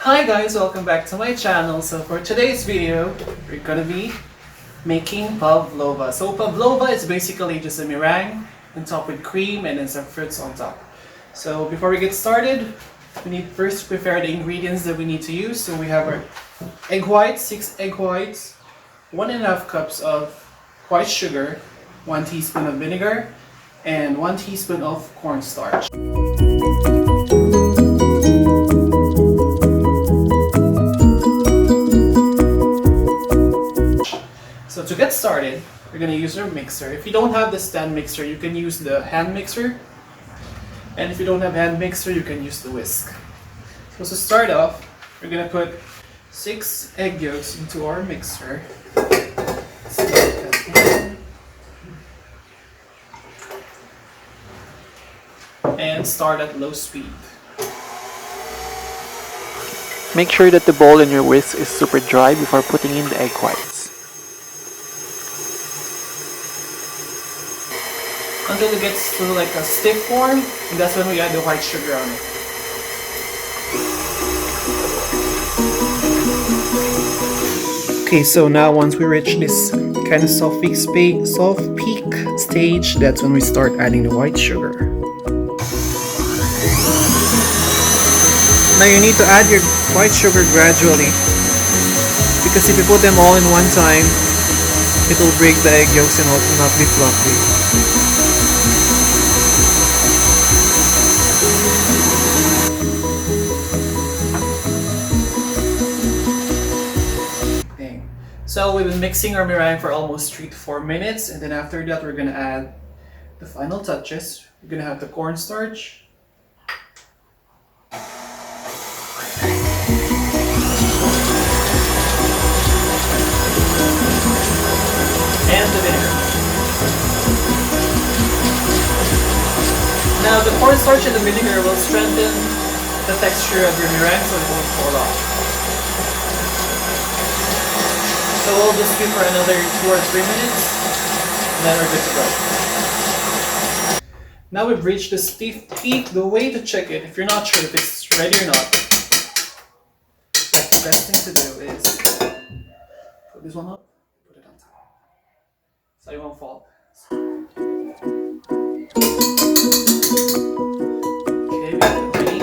Hi guys, welcome back to my channel. So for today's video, we're gonna be making Pavlova. So Pavlova is basically just a meringue on top with cream and then some fruits on top. So before we get started, we need first to prepare the ingredients that we need to use. So we have our egg whites, 6 egg whites, 1.5 cups of white sugar, 1 teaspoon of vinegar, and 1 teaspoon of cornstarch. So to get started, we're going to use our mixer. If you don't have the stand mixer, you can use the hand mixer. And if you don't have hand mixer, you can use the whisk. So to start off, we're going to put 6 egg yolks into our mixer. And start at low speed. Make sure that the bowl in your whisk is super dry before putting in the egg whites. Until it gets to like a stiff form, and that's when we add the white sugar on it. Okay, so now once we reach this kind of soft peak stage, that's when we start adding the white sugar. Now you need to add your white sugar gradually, because if you put them all in one time, it will break the egg yolks and it will not be fluffy. So we've been mixing our meringue for almost 3 to 4 minutes, and then after that we're gonna add the final touches. We're gonna have the cornstarch, and the vinegar. Now the cornstarch and the vinegar will strengthen the texture of your meringue so it won't fall off. So we'll just wait for another 2 or 3 minutes, and then we're good to go. Now we've reached the stiff peak. The way to check it, if you're not sure if it's ready or not, the best thing to do is put this one up, put it on top, so it won't fall. Okay, we have it ready.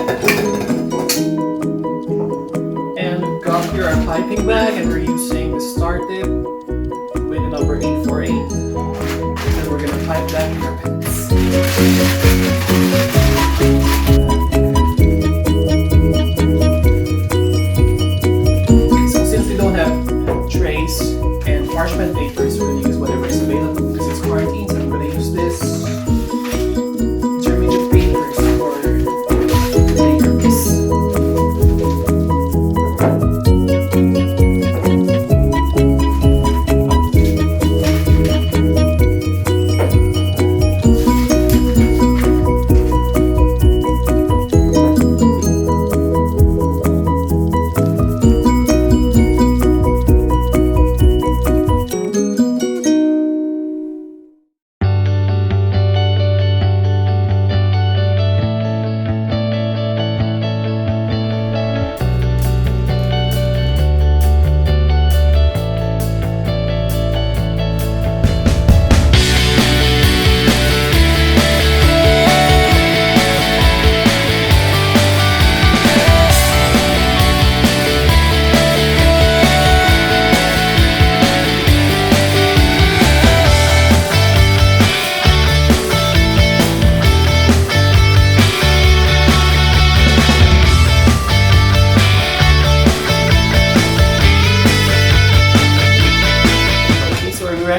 And we've got here our piping bag, and we're using the star tip with the number 848. And we're going to pipe that in our pants. So since we don't have trays and parchment papers, we're going to use whatever is available because it's quarantine. So I'm going to use this German papers for the papers.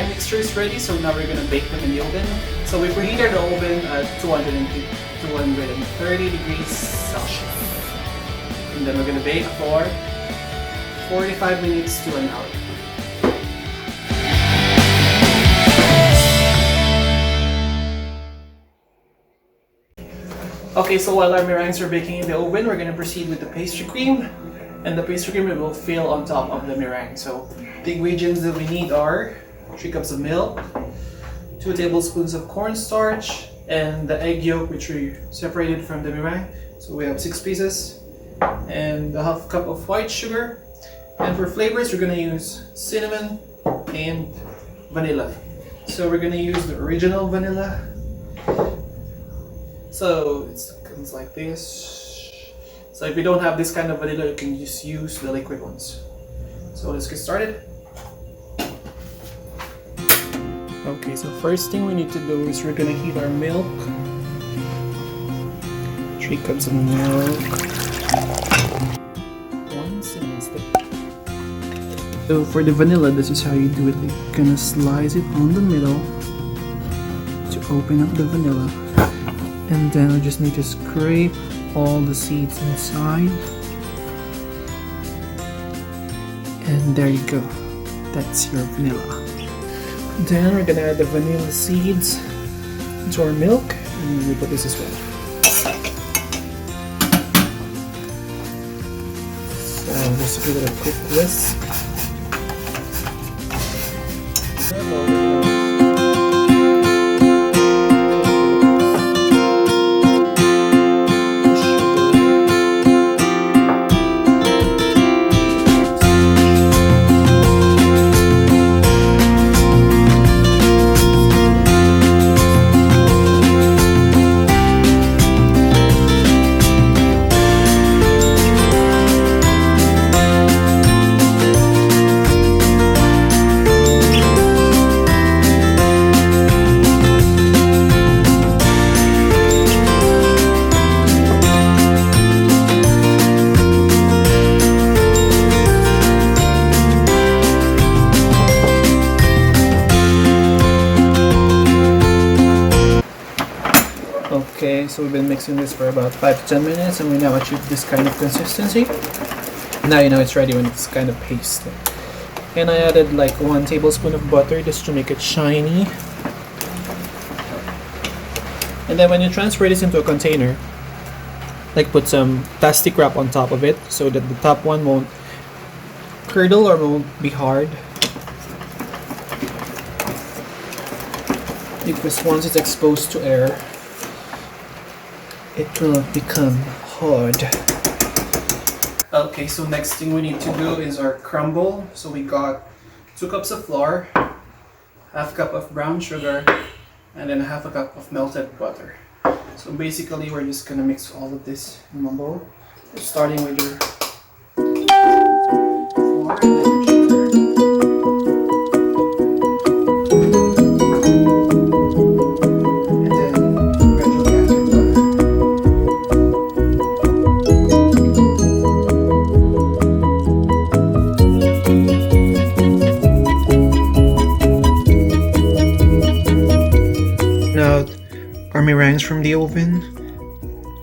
Mixture is ready, so now we're gonna bake them in the oven. So we preheated the oven at 230 degrees Celsius, and then we're gonna bake for 45 minutes to an hour. Okay, so while our meringues are baking in the oven, we're gonna proceed with the pastry cream, and the pastry cream will fill on top of the meringue. So the ingredients that we need are 3 cups of milk, 2 tablespoons of cornstarch, and the egg yolk which we separated from the meringue. So we have 6 pieces, and a half cup of white sugar. And for flavors, we're gonna use cinnamon and vanilla. So we're gonna use the original vanilla. So it comes like this. So if you don't have this kind of vanilla, you can just use the liquid ones. So let's get started. Okay, so first thing we need to do is we're gonna heat our milk. 3 cups of milk. 1 cinnamon stick. So for the vanilla, this is how you do it. You're gonna slice it on the middle to open up the vanilla. And then we just need to scrape all the seeds inside. And there you go. That's your vanilla. Then we're gonna add the vanilla seeds into our milk, and we put this as well. So just give it a quick whisk. Okay, so we've been mixing this for about 5 to 10 minutes, and we now achieve this kind of consistency. Now you know it's ready when it's kind of paste. And I added like 1 tablespoon of butter just to make it shiny. And then when you transfer this into a container, like put some plastic wrap on top of it so that the top one won't curdle or won't be hard. Because once it's exposed to air, it will become hard. Okay, so next thing we need to do is our crumble. So we got 2 cups of flour, half cup of brown sugar, and then half a cup of melted butter. So basically we're just gonna mix all of this in one bowl. Starting with your flour and then your sugar. Our meringues from the oven.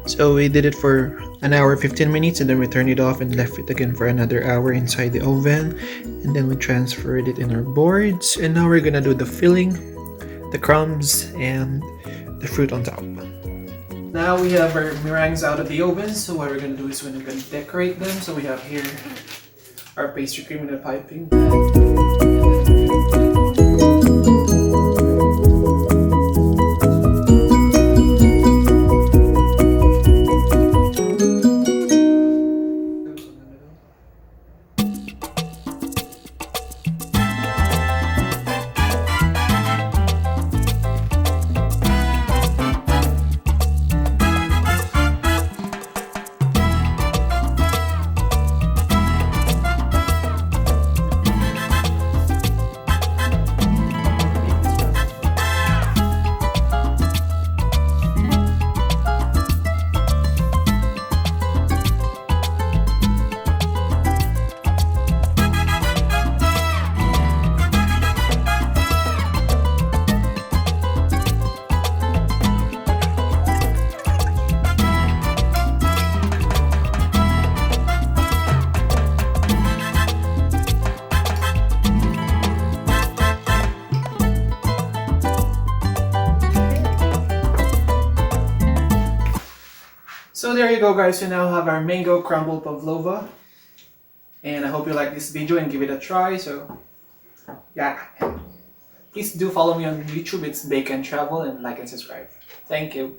So we did it for an hour 15 minutes, and then we turned it off and left it again for another hour inside the oven, and then we transferred it in our boards. And now we're gonna do the filling, the crumbs, and the fruit on top. Now we have our meringues out of the oven, so what we're gonna do is we're gonna decorate them. So we have here our pastry cream in a piping bag. So there you go, guys. We now have our mango crumble pavlova, and I hope you like this video and give it a try. So yeah, please do follow me on YouTube. It's Bake and Travel, and like and subscribe. Thank you.